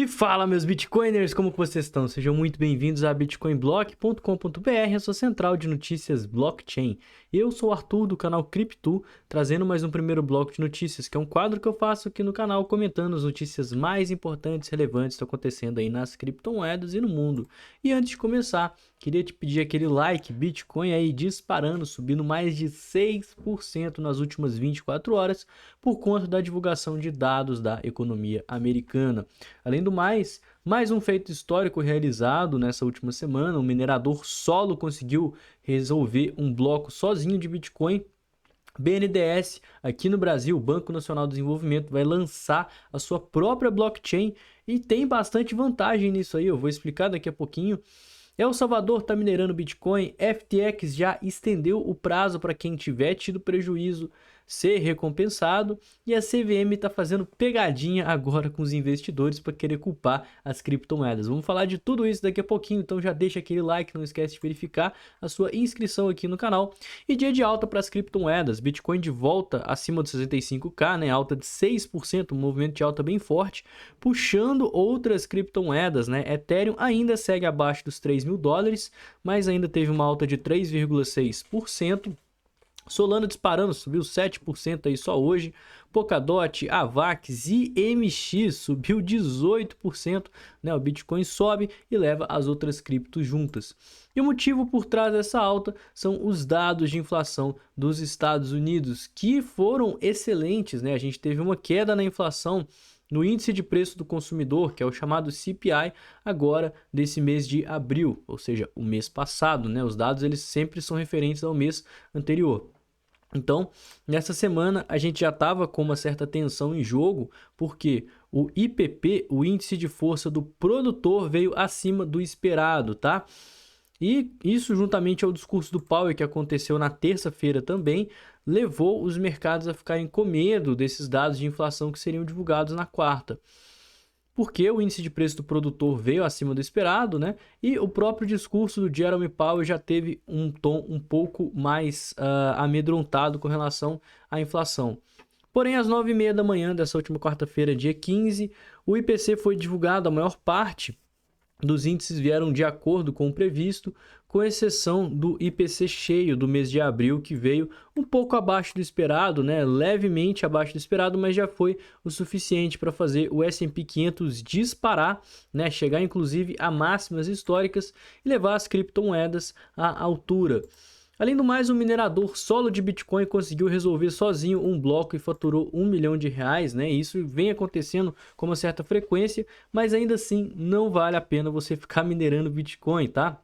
Fala, meus Bitcoiners, como que vocês estão? Sejam muito bem-vindos a bitcoinblock.com.br, a sua central de notícias blockchain. Eu sou o Arthur, do canal Cripto, trazendo mais um primeiro bloco de notícias, que é um quadro que eu faço aqui no canal comentando as notícias mais importantes e relevantes que estão acontecendo aí nas criptomoedas e no mundo. E antes de começar, queria te pedir aquele like, Bitcoin aí disparando, subindo mais de 6% nas últimas 24 horas, por conta da divulgação de dados da economia americana. Além do mais um feito histórico realizado nessa última semana, o minerador Solo conseguiu resolver um bloco sozinho de Bitcoin. BNDES, aqui no Brasil, o Banco Nacional de Desenvolvimento, vai lançar a sua própria blockchain e tem bastante vantagem nisso aí, eu vou explicar daqui a pouquinho. El Salvador está minerando Bitcoin, FTX já estendeu o prazo para quem tiver tido prejuízo ser recompensado e a CVM está fazendo pegadinha agora com os investidores para querer culpar as criptomoedas. Vamos falar de tudo isso daqui a pouquinho, então já deixa aquele like, não esquece de verificar a sua inscrição aqui no canal. E dia de alta para as criptomoedas, Bitcoin de volta acima dos 65k, né? Alta de 6%, um movimento de alta bem forte, puxando outras criptomoedas, né? Ethereum ainda segue abaixo dos $3.000, mas ainda teve uma alta de 3,6%. Solana disparando, subiu 7% aí só hoje. Polkadot, AVAX e MX subiu 18%, né? O Bitcoin sobe e leva as outras criptos juntas. E o motivo por trás dessa alta são os dados de inflação dos Estados Unidos, que foram excelentes, né? A gente teve uma queda na inflação no índice de preço do consumidor, que é o chamado CPI, agora desse mês de abril, ou seja, o mês passado, né? Os dados eles sempre são referentes ao mês anterior. Então, nessa semana a gente já estava com uma certa tensão em jogo, porque o IPP, o índice de força do produtor, veio acima do esperado, tá? E isso, juntamente ao discurso do Powell, que aconteceu na terça-feira também, levou os mercados a ficarem com medo desses dados de inflação que seriam divulgados na quarta. Porque o índice de preço do produtor veio acima do esperado, né? E o próprio discurso do Jerome Powell já teve um tom um pouco mais amedrontado com relação à inflação. Porém, às 9h30 da manhã dessa última quarta-feira, dia 15, o IPC foi divulgado. A maior parte dos índices vieram de acordo com o previsto, com exceção do IPC cheio do mês de abril, que veio um pouco abaixo do esperado, né? Levemente abaixo do esperado, mas já foi o suficiente para fazer o S&P 500 disparar, né? Chegar inclusive a máximas históricas e levar as criptomoedas à altura. Além do mais, o minerador Solo de Bitcoin conseguiu resolver sozinho um bloco e faturou R$1 milhão, né? Isso vem acontecendo com uma certa frequência, mas ainda assim não vale a pena você ficar minerando Bitcoin, tá?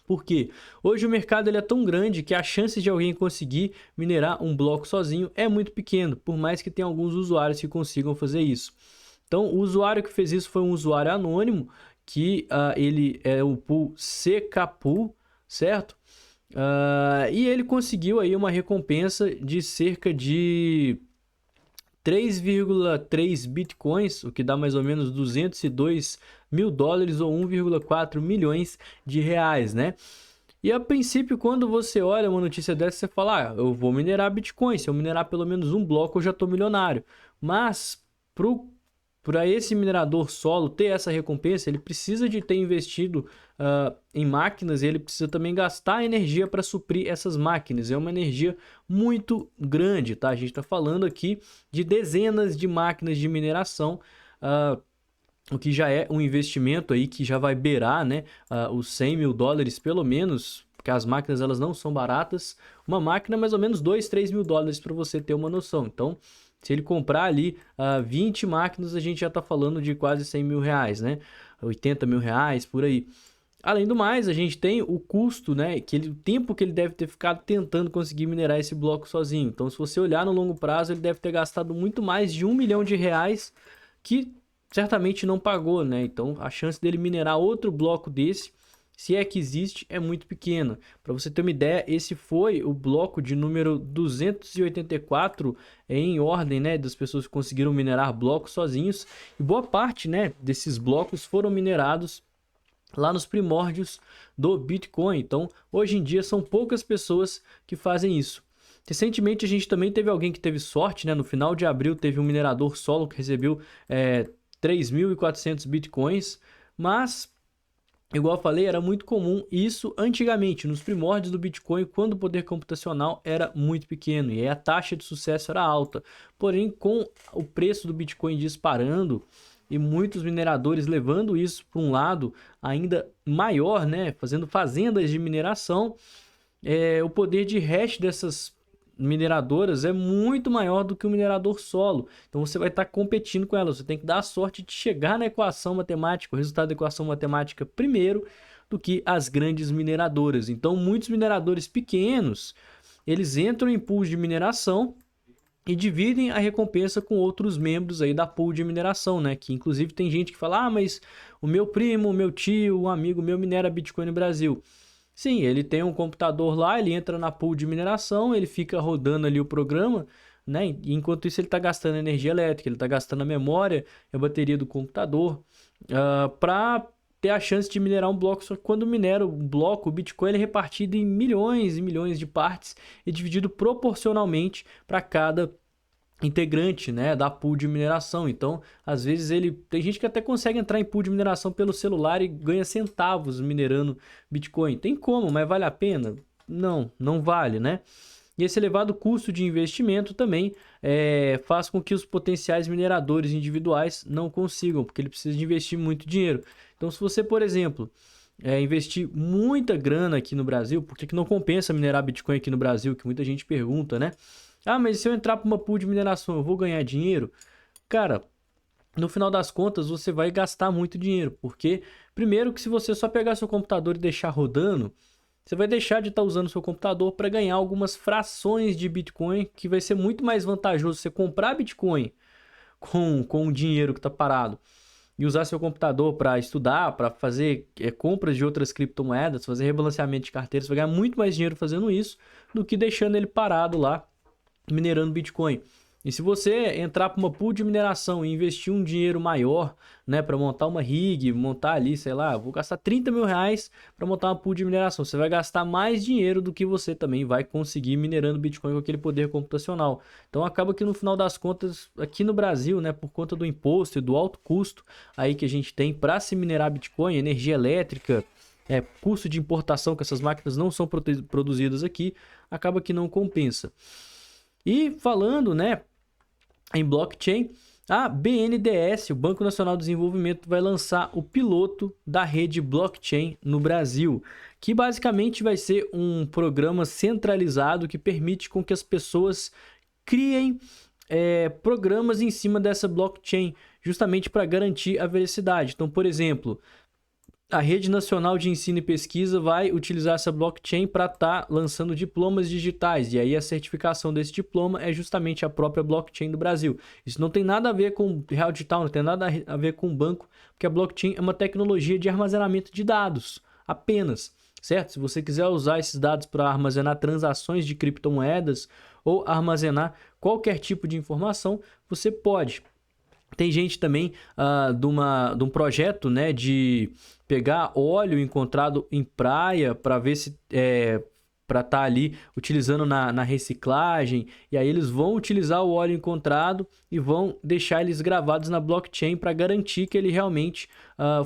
Por quê? Hoje o mercado ele é tão grande que a chance de alguém conseguir minerar um bloco sozinho é muito pequeno, por mais que tenha alguns usuários que consigam fazer isso. Então, o usuário que fez isso foi um usuário anônimo, que ele é o pool CKPool, certo? E ele conseguiu aí uma recompensa de cerca de 3,3 bitcoins, o que dá mais ou menos $202 mil ou 1,4 milhões de reais, né? E a princípio, quando você olha uma notícia dessa, você fala, eu vou minerar Bitcoin, se eu minerar pelo menos um bloco eu já estou milionário. Mas para esse minerador solo ter essa recompensa, ele precisa de ter investido em máquinas e ele precisa também gastar energia para suprir essas máquinas. É uma energia muito grande, tá? A gente está falando aqui de dezenas de máquinas de mineração, o que já é um investimento aí que já vai beirar, né, os $100 mil pelo menos, porque as máquinas elas não são baratas. Uma máquina é mais ou menos $2, 3 mil para você ter uma noção. Então, se ele comprar ali 20 máquinas, a gente já está falando de quase $100 mil, né? 80 mil reais, por aí. Além do mais, a gente tem o custo, né? O tempo que ele deve ter ficado tentando conseguir minerar esse bloco sozinho. Então, se você olhar no longo prazo, ele deve ter gastado muito mais de R$1 milhão, que certamente não pagou, né? Então, a chance dele minerar outro bloco desse, se é que existe, é muito pequena. Para você ter uma ideia, esse foi o bloco de número 284 em ordem, né, das pessoas que conseguiram minerar blocos sozinhos. E boa parte, né, desses blocos foram minerados lá nos primórdios do Bitcoin. Então, hoje em dia, são poucas pessoas que fazem isso. Recentemente, a gente também teve alguém que teve sorte, né? No final de abril, teve um minerador solo que recebeu 3.400 bitcoins, mas, igual eu falei, era muito comum isso antigamente, nos primórdios do Bitcoin, quando o poder computacional era muito pequeno e aí a taxa de sucesso era alta. Porém, com o preço do Bitcoin disparando e muitos mineradores levando isso para um lado ainda maior, né, fazendo fazendas de mineração, o poder de hash dessas mineradoras é muito maior do que o minerador solo. Então você vai estar competindo com elas. Você tem que dar a sorte de chegar na equação matemática, o resultado da equação matemática primeiro do que as grandes mineradoras. Então muitos mineradores pequenos, eles entram em pools de mineração e dividem a recompensa com outros membros aí da pool de mineração, né? Que inclusive tem gente que fala, mas o meu primo, o meu tio, um amigo meu minera Bitcoin no Brasil. Sim, ele tem um computador lá, ele entra na pool de mineração, ele fica rodando ali o programa, né? E enquanto isso ele está gastando energia elétrica, ele está gastando a memória, a bateria do computador, para ter a chance de minerar um bloco. Só que quando minera o bloco, o Bitcoin ele é repartido em milhões e milhões de partes e dividido proporcionalmente para cada integrante, né, da pool de mineração. Então, às vezes tem gente que até consegue entrar em pool de mineração pelo celular e ganha centavos minerando Bitcoin. Tem como, mas vale a pena? Não, não vale, né? E esse elevado custo de investimento também faz com que os potenciais mineradores individuais não consigam, porque ele precisa de investir muito dinheiro. Então, se você, por exemplo, investir muita grana aqui no Brasil, por que não compensa minerar Bitcoin aqui no Brasil? Que muita gente pergunta, né? Ah, mas se eu entrar para uma pool de mineração, eu vou ganhar dinheiro? Cara, no final das contas, você vai gastar muito dinheiro. Porque, primeiro, que se você só pegar seu computador e deixar rodando, você vai deixar de estar usando seu computador para ganhar algumas frações de Bitcoin, que vai ser muito mais vantajoso você comprar Bitcoin com o dinheiro que está parado e usar seu computador para estudar, para fazer compras de outras criptomoedas, fazer rebalanceamento de carteira. Você vai ganhar muito mais dinheiro fazendo isso do que deixando ele parado lá minerando Bitcoin. E se você entrar para uma pool de mineração e investir um dinheiro maior, né, para montar uma rig, montar ali, sei lá, vou gastar 30 mil reais para montar uma pool de mineração, você vai gastar mais dinheiro do que você também vai conseguir minerando Bitcoin com aquele poder computacional. Então acaba que no final das contas, aqui no Brasil, né, por conta do imposto e do alto custo aí que a gente tem para se minerar Bitcoin, energia elétrica, custo de importação, que essas máquinas não são produzidas aqui, acaba que não compensa. E falando, né, em blockchain, a BNDES, o Banco Nacional de Desenvolvimento, vai lançar o piloto da rede blockchain no Brasil, que basicamente vai ser um programa centralizado que permite com que as pessoas criem programas em cima dessa blockchain, justamente para garantir a veracidade. Então, por exemplo, a Rede Nacional de Ensino e Pesquisa vai utilizar essa blockchain para estar lançando diplomas digitais. E aí a certificação desse diploma é justamente a própria blockchain do Brasil. Isso não tem nada a ver com real digital, não tem nada a ver com banco, porque a blockchain é uma tecnologia de armazenamento de dados, apenas, certo? Se você quiser usar esses dados para armazenar transações de criptomoedas ou armazenar qualquer tipo de informação, você pode. Tem gente também de um projeto, né, de pegar óleo encontrado em praia para ver se para estar ali utilizando na reciclagem, e aí eles vão utilizar o óleo encontrado e vão deixar eles gravados na blockchain para garantir que ele realmente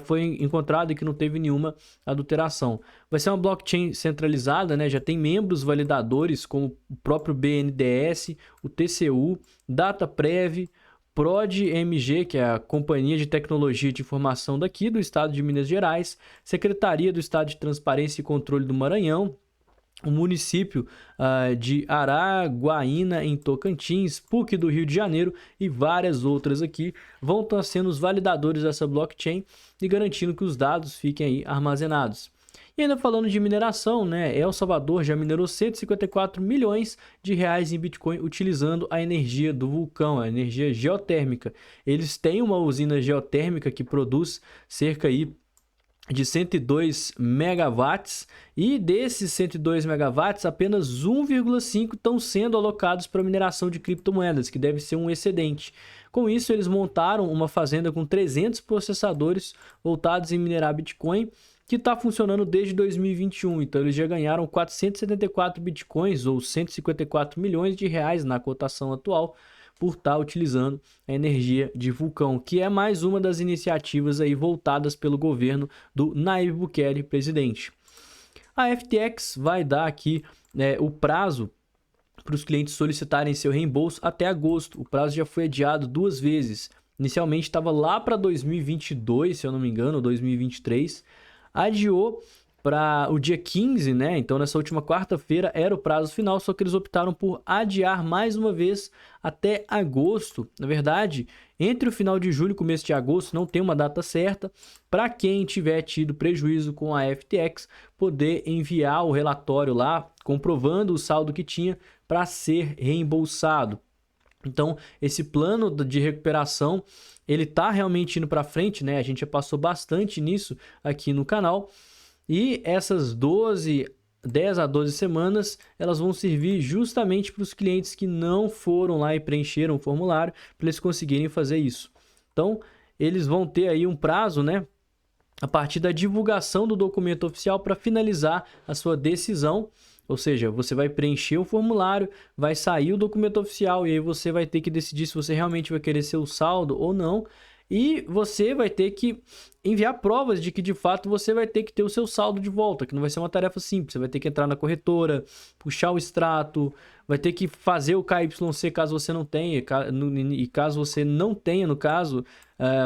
foi encontrado e que não teve nenhuma adulteração. Vai ser uma blockchain centralizada, né? Já tem membros validadores como o próprio BNDES, o TCU, DataPrev, ProdMG, que é a Companhia de Tecnologia de Informação daqui do Estado de Minas Gerais, Secretaria do Estado de Transparência e Controle do Maranhão, o município de Araguaína, em Tocantins, PUC do Rio de Janeiro e várias outras aqui vão estar sendo os validadores dessa blockchain e garantindo que os dados fiquem aí armazenados. E ainda falando de mineração, né? El Salvador já minerou 154 milhões de reais em Bitcoin utilizando a energia do vulcão, a energia geotérmica. Eles têm uma usina geotérmica que produz cerca aí de 102 megawatts e desses 102 megawatts, apenas 1,5 estão sendo alocados para mineração de criptomoedas, que deve ser um excedente. Com isso, eles montaram uma fazenda com 300 processadores voltados em minerar Bitcoin, que está funcionando desde 2021. Então, eles já ganharam 474 bitcoins, ou 154 milhões de reais na cotação atual, por estar utilizando a energia de vulcão, que é mais uma das iniciativas aí voltadas pelo governo do Nayib Bukele, presidente. A FTX vai dar aqui o prazo para os clientes solicitarem seu reembolso até agosto. O prazo já foi adiado 2 vezes. Inicialmente estava lá para 2022, se eu não me engano, 2023. Adiou para o dia 15, né? Então, nessa última quarta-feira era o prazo final, só que eles optaram por adiar mais uma vez até agosto. Na verdade, entre o final de julho e começo de agosto, não tem uma data certa, para quem tiver tido prejuízo com a FTX, poder enviar o relatório lá, comprovando o saldo que tinha, para ser reembolsado. Então, esse plano de recuperação, ele tá realmente indo para frente, né? A gente já passou bastante nisso aqui no canal. E essas 10 a 12 semanas, elas vão servir justamente para os clientes que não foram lá e preencheram o formulário, para eles conseguirem fazer isso. Então, eles vão ter aí um prazo, né? A partir da divulgação do documento oficial para finalizar a sua decisão. Ou seja, você vai preencher o formulário, vai sair o documento oficial e aí você vai ter que decidir se você realmente vai querer seu saldo ou não. E você vai ter que enviar provas de que, de fato, você vai ter que ter o seu saldo de volta, que não vai ser uma tarefa simples. Você vai ter que entrar na corretora, puxar o extrato, vai ter que fazer o KYC caso você não tenha. E caso você não tenha, no caso,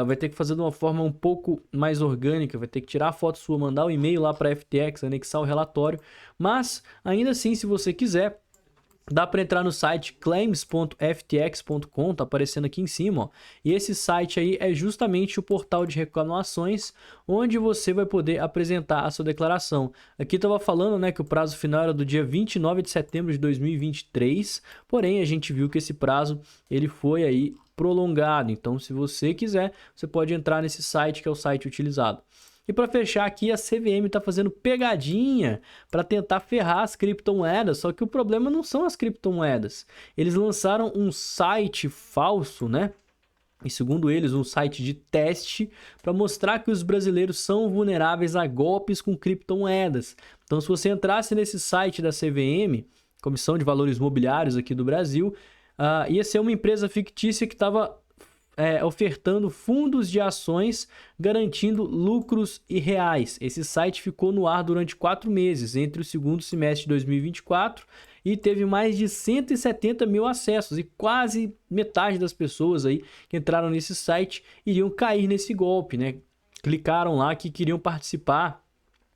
vai ter que fazer de uma forma um pouco mais orgânica. Vai ter que tirar a foto sua, mandar o e-mail lá para a FTX, anexar o relatório. Mas, ainda assim, se você quiser, dá para entrar no site claims.ftx.com, tá aparecendo aqui em cima, ó. E esse site aí é justamente o portal de reclamações, onde você vai poder apresentar a sua declaração. Aqui estava falando, né, que o prazo final era do dia 29 de setembro de 2023, porém a gente viu que esse prazo ele foi aí prolongado. Então, se você quiser, você pode entrar nesse site, que é o site utilizado. E para fechar aqui, a CVM está fazendo pegadinha para tentar ferrar as criptomoedas, só que o problema não são as criptomoedas. Eles lançaram um site falso, né? E segundo eles, um site de teste para mostrar que os brasileiros são vulneráveis a golpes com criptomoedas. Então, se você entrasse nesse site da CVM, Comissão de Valores Mobiliários aqui do Brasil, ia ser uma empresa fictícia que estava ofertando fundos de ações garantindo lucros irreais. Esse site ficou no ar durante 4 meses, entre o segundo semestre de 2024, e teve mais de 170 mil acessos, e quase metade das pessoas aí que entraram nesse site iriam cair nesse golpe, né? Clicaram lá que queriam participar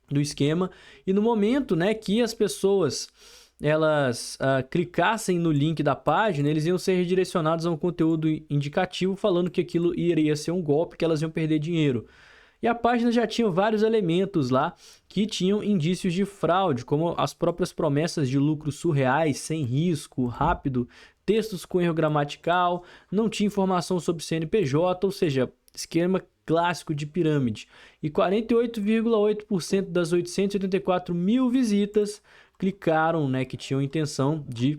do esquema, e no momento, né, que as pessoas elas clicassem no link da página, eles iam ser redirecionados a um conteúdo indicativo falando que aquilo iria ser um golpe, que elas iam perder dinheiro. E a página já tinha vários elementos lá que tinham indícios de fraude, como as próprias promessas de lucros surreais, sem risco, rápido, textos com erro gramatical, não tinha informação sobre CNPJ, ou seja, esquema clássico de pirâmide. E 48,8% das 884 mil visitas clicaram, né, que tinham intenção de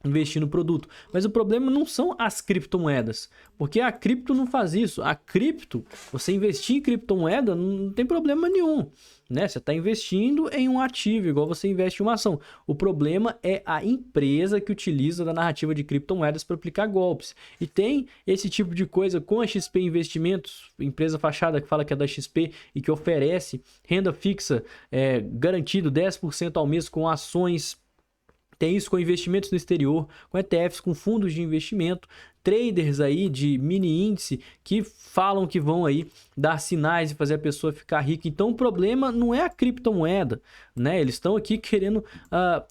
investir no produto. Mas o problema não são as criptomoedas, porque a cripto não faz isso. A cripto, você investir em criptomoeda não tem problema nenhum, né? Você está investindo em um ativo, igual você investe em uma ação. O problema é a empresa que utiliza da narrativa de criptomoedas para aplicar golpes. E tem esse tipo de coisa com a XP Investimentos, empresa fachada que fala que é da XP e que oferece renda fixa garantido 10% ao mês com ações. Tem isso com investimentos no exterior, com ETFs, com fundos de investimento, traders aí de mini índice que falam que vão aí dar sinais e fazer a pessoa ficar rica. Então o problema não é a criptomoeda, né? Eles estão aqui querendo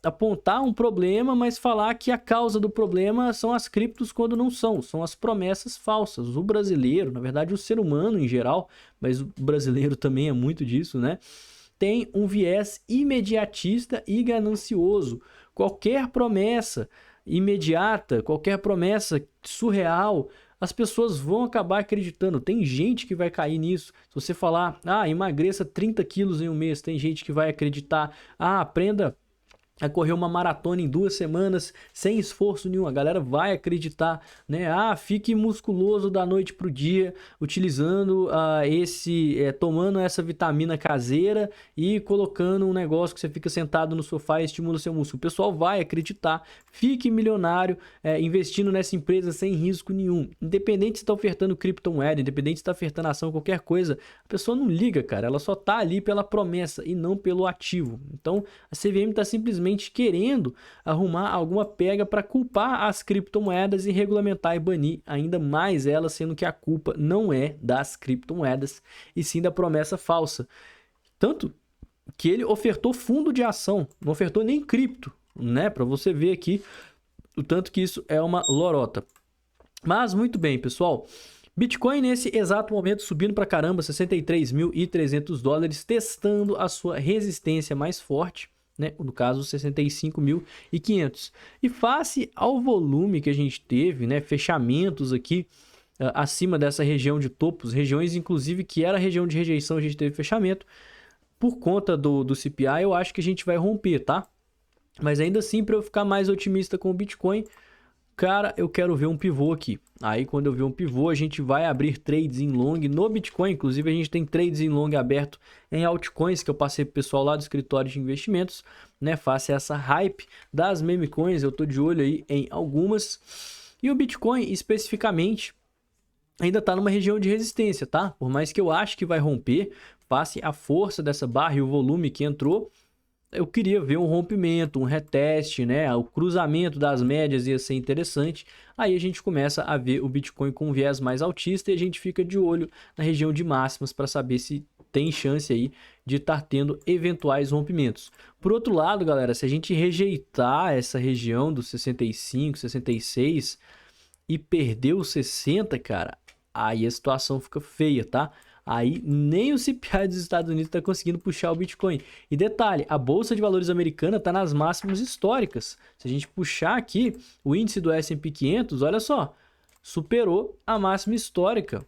apontar um problema, mas falar que a causa do problema são as criptos quando não são as promessas falsas. O brasileiro, na verdade o ser humano em geral, mas o brasileiro também é muito disso, né? Tem um viés imediatista e ganancioso. Qualquer promessa imediata, qualquer promessa surreal, as pessoas vão acabar acreditando. Tem gente que vai cair nisso. Se você falar, emagreça 30 quilos em um mês, tem gente que vai acreditar. Aprenda a correr uma maratona em 2 semanas, sem esforço nenhum. A galera vai acreditar, né? Ah, fique musculoso da noite pro dia, utilizando tomando essa vitamina caseira e colocando um negócio que você fica sentado no sofá e estimula o seu músculo. O pessoal vai acreditar, fique milionário, investindo nessa empresa sem risco nenhum. Independente se está ofertando criptomoeda, independente se está ofertando ação, qualquer coisa, a pessoa não liga, cara. Ela só tá ali pela promessa e não pelo ativo. Então, a CVM está simplesmente querendo arrumar alguma pega para culpar as criptomoedas e regulamentar e banir ainda mais elas, sendo que a culpa não é das criptomoedas e sim da promessa falsa. Tanto que ele ofertou fundo de ação, não ofertou nem cripto, né? Para você ver aqui o tanto que isso é uma lorota. Mas muito bem, pessoal. Bitcoin nesse exato momento subindo pra caramba, 63.300 dólares, testando a sua resistência mais forte, né? No caso, 65.500. E face ao volume que a gente teve, né? Fechamentos aqui acima dessa região de topos, regiões inclusive que era região de rejeição, a gente teve fechamento. Por conta do CPI, eu acho que a gente vai romper, tá? Mas ainda assim, para eu ficar mais otimista com o Bitcoin, cara, eu quero ver um pivô aqui. Aí, quando eu ver um pivô, a gente vai abrir trades em long no Bitcoin. Inclusive, a gente tem trades em long aberto em altcoins que eu passei pro pessoal lá do escritório de investimentos, né? Face a essa hype das meme coins, eu tô de olho aí em algumas. E o Bitcoin, especificamente, ainda tá numa região de resistência, tá? Por mais que eu ache que vai romper, face à força dessa barra e o volume que entrou, eu queria ver um rompimento, um reteste, né? O cruzamento das médias ia ser interessante. Aí a gente começa a ver o Bitcoin com um viés mais altista e a gente fica de olho na região de máximas para saber se tem chance aí de estar tendo eventuais rompimentos. Por outro lado, galera, se a gente rejeitar essa região dos 65, 66 e perder os 60, cara, aí a situação fica feia, tá? Aí nem o CPI dos Estados Unidos está conseguindo puxar o Bitcoin. E detalhe, a Bolsa de Valores americana está nas máximas históricas. Se a gente puxar aqui o índice do S&P 500, olha só, superou a máxima histórica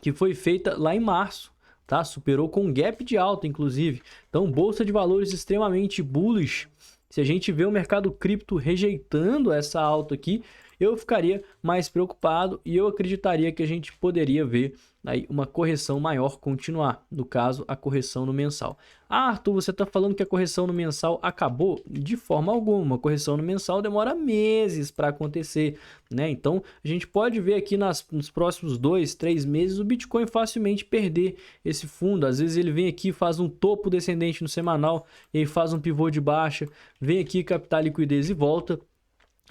que foi feita lá em março, tá? Superou com um gap de alta, inclusive. Então, Bolsa de Valores extremamente bullish. Se a gente vê o mercado cripto rejeitando essa alta aqui, eu ficaria mais preocupado e eu acreditaria que a gente poderia ver aí uma correção maior continuar, no caso a correção no mensal. Ah, Arthur, você está falando que a correção no mensal acabou? De forma alguma, a correção no mensal demora meses para acontecer, né? Então a gente pode ver aqui nos próximos 2, 3 meses o Bitcoin facilmente perder esse fundo. Às vezes ele vem aqui, faz um topo descendente no semanal e aí faz um pivô de baixa, vem aqui captar liquidez e volta.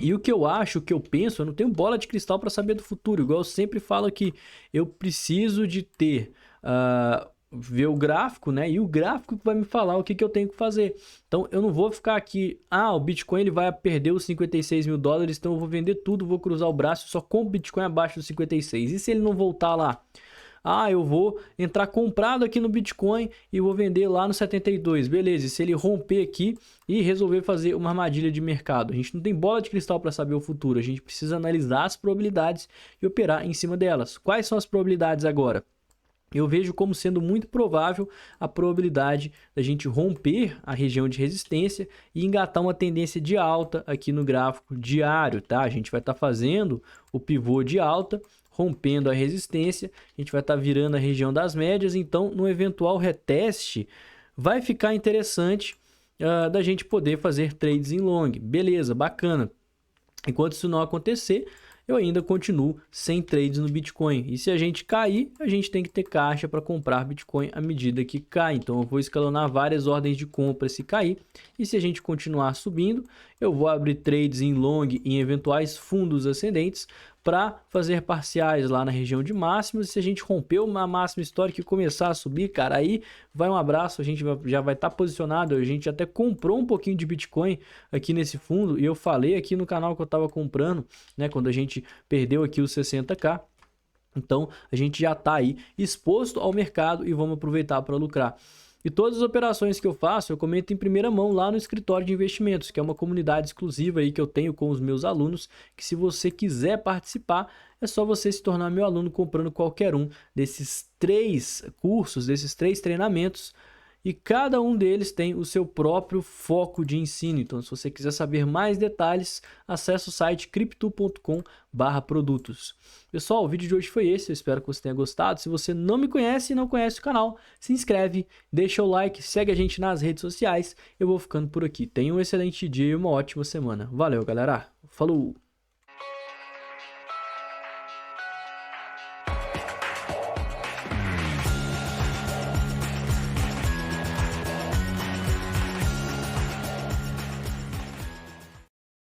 E o que eu acho, o que eu penso, eu não tenho bola de cristal para saber do futuro. Igual eu sempre falo que eu preciso de ter, ver o gráfico, né? E o gráfico que vai me falar o que eu tenho que fazer. Então eu não vou ficar aqui, o Bitcoin ele vai perder os 56 mil dólares, então eu vou vender tudo, vou cruzar o braço, só compro Bitcoin abaixo dos 56. E se ele não voltar lá? Eu vou entrar comprado aqui no Bitcoin e vou vender lá no 72. Beleza, e se ele romper aqui e resolver fazer uma armadilha de mercado? A gente não tem bola de cristal para saber o futuro. A gente precisa analisar as probabilidades e operar em cima delas. Quais são as probabilidades agora? Eu vejo como sendo muito provável a probabilidade da gente romper a região de resistência e engatar uma tendência de alta aqui no gráfico diário, tá? A gente vai estar fazendo o pivô de alta, rompendo a resistência, a gente vai estar virando a região das médias, então no eventual reteste vai ficar interessante da gente poder fazer trades em long. Beleza, bacana. Enquanto isso não acontecer, eu ainda continuo sem trades no Bitcoin. E se a gente cair, a gente tem que ter caixa para comprar Bitcoin à medida que cai. Então eu vou escalonar várias ordens de compra se cair. E se a gente continuar subindo, eu vou abrir trades em long em eventuais fundos ascendentes para fazer parciais lá na região de máximos. E se a gente romper uma máxima histórica e começar a subir, cara, aí vai um abraço, a gente já vai estar posicionado. A gente até comprou um pouquinho de Bitcoin aqui nesse fundo e eu falei aqui no canal que eu estava comprando, né, quando a gente perdeu aqui os 60k. Então a gente já está aí exposto ao mercado e vamos aproveitar para lucrar. E todas as operações que eu faço, eu comento em primeira mão lá no escritório de investimentos, que é uma comunidade exclusiva aí que eu tenho com os meus alunos, que se você quiser participar, é só você se tornar meu aluno comprando qualquer um desses 3 cursos, desses 3 treinamentos. e cada um deles tem o seu próprio foco de ensino. Então, se você quiser saber mais detalhes, acesse o site cripto.com/produtos. Pessoal, o vídeo de hoje foi esse, eu espero que você tenha gostado. Se você não me conhece e não conhece o canal, se inscreve, deixa o like, segue a gente nas redes sociais. Eu vou ficando por aqui. Tenha um excelente dia e uma ótima semana. Valeu, galera. Falou!